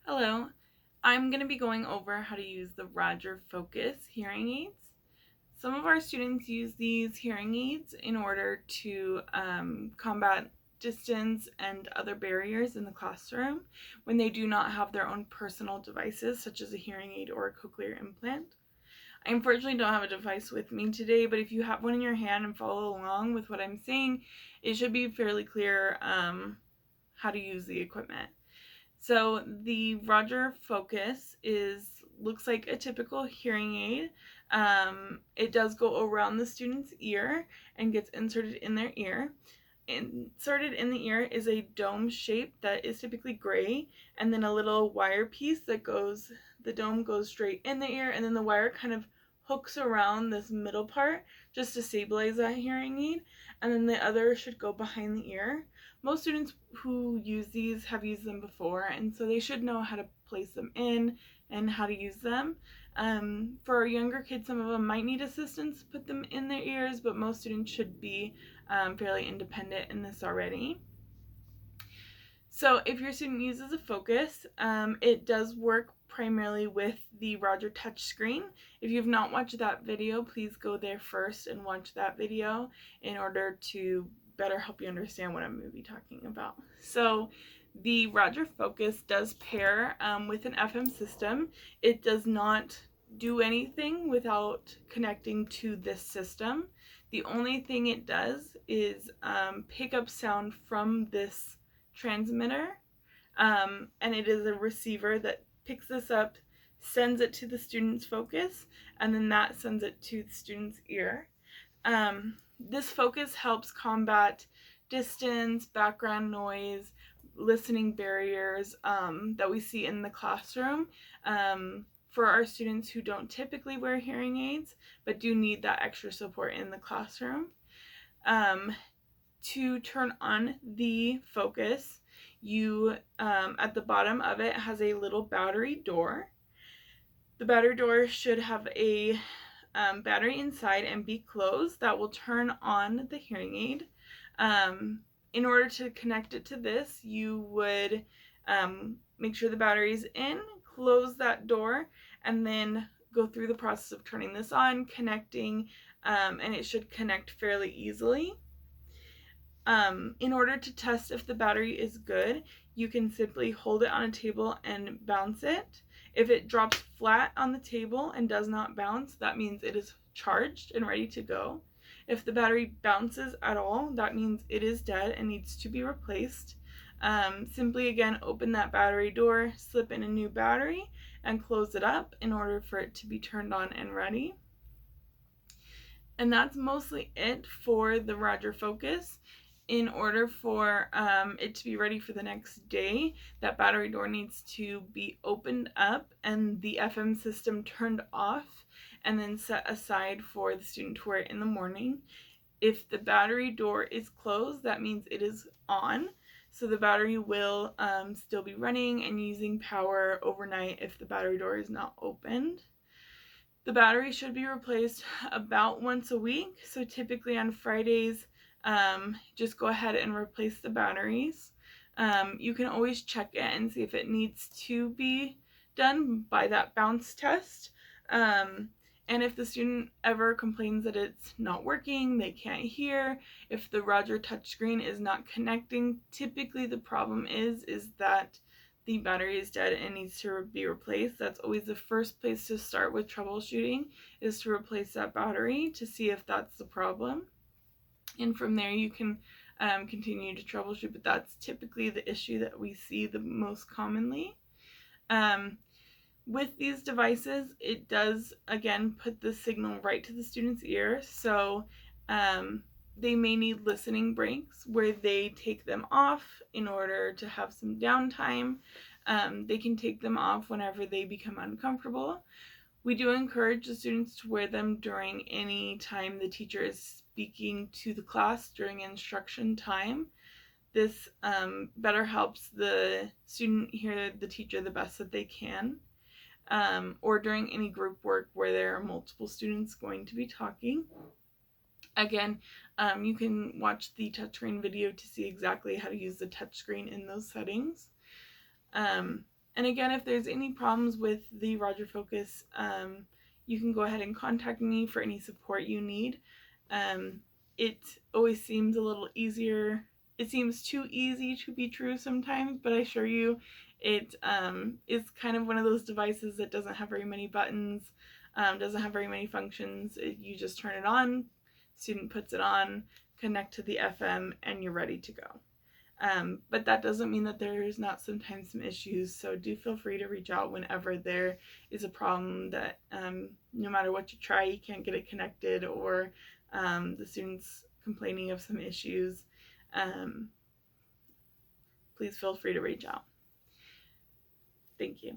Hello, I'm going to be going over how to use the Roger Focus hearing aids. Some of our students use these hearing aids in order to combat distance and other barriers in the classroom when they do not have their own personal devices such as a hearing aid or a cochlear implant. I unfortunately don't have a device with me today, but if you have one in your hand and follow along with what I'm saying, it should be fairly clear how to use the equipment. So the Roger Focus looks like a typical hearing aid. It does go around the student's ear and gets inserted in their ear. Inserted in the ear is a dome shape that is typically gray, and then a little wire piece the dome goes straight in the ear, and then the wire kind of hooks around this middle part just to stabilize that hearing aid, and then the other should go behind the ear. Most students who use these have used them before, and so they should know how to place them in and how to use them. For our younger kids, some of them might need assistance to put them in their ears, but most students should be fairly independent in this already. So if your student uses a Focus, it does work primarily with the Roger touchscreen. If you've not watched that video, please go there first and watch that video in order to better help you understand what I'm going to be talking about. So the Roger Focus does pair with an FM system. It does not do anything without connecting to this system. The only thing it does is pick up sound from this transmitter, and it is a receiver that picks this up, sends it to the student's Focus, and then that sends it to the student's ear. This Focus helps combat distance, background noise, listening barriers that we see in the classroom for our students who don't typically wear hearing aids but do need that extra support in the classroom. To turn on the Focus, you at the bottom of it has a little battery door. The battery door should have a battery inside and be closed. That will turn on the hearing aid. In order to connect it to this, you would make sure the battery's in, close that door, and then go through the process of turning this on, connecting, and it should connect fairly easily. In order to test if the battery is good, you can simply hold it on a table and bounce it. If it drops flat on the table and does not bounce, that means it is charged and ready to go. If the battery bounces at all, that means it is dead and needs to be replaced. Simply again open that battery door, slip in a new battery, and close it up in order for it to be turned on and ready. And that's mostly it for the Roger Focus. In order for it to be ready for the next day, that battery door needs to be opened up and the FM system turned off and then set aside for the student to wear it in the morning. If the battery door is closed, that means it is on. So the battery will still be running and using power overnight if the battery door is not opened. The battery should be replaced about once a week. So typically on Fridays, just go ahead and replace the batteries. You can always check it and see if it needs to be done by that bounce test. And if the student ever complains that it's not working, they can't hear, if the Roger touchscreen is not connecting, typically the problem is that the battery is dead and needs to be replaced. That's always the first place to start with troubleshooting, is to replace that battery to see if that's the problem. And from there you can continue to troubleshoot, but that's typically the issue that we see the most commonly. With these devices, it does again put the signal right to the student's ear, so they may need listening breaks where they take them off in order to have some downtime. They can take them off whenever they become uncomfortable. We do encourage the students to wear them during any time the teacher is speaking to the class during instruction time. This better helps the student hear the teacher the best that they can. Or during any group work where there are multiple students going to be talking. Again, you can watch the touchscreen video to see exactly how to use the touchscreen in those settings. And again, if there's any problems with the Roger Focus, you can go ahead and contact me for any support you need. It always seems a little easier. It seems too easy to be true sometimes, but I assure you it is kind of one of those devices that doesn't have very many buttons, doesn't have very many functions. You just turn it on, student puts it on, connect to the FM, and you're ready to go. But that doesn't mean that there's not sometimes some issues, so do feel free to reach out whenever there is a problem that no matter what you try, you can't get it connected, or the student's complaining of some issues. Please feel free to reach out. Thank you.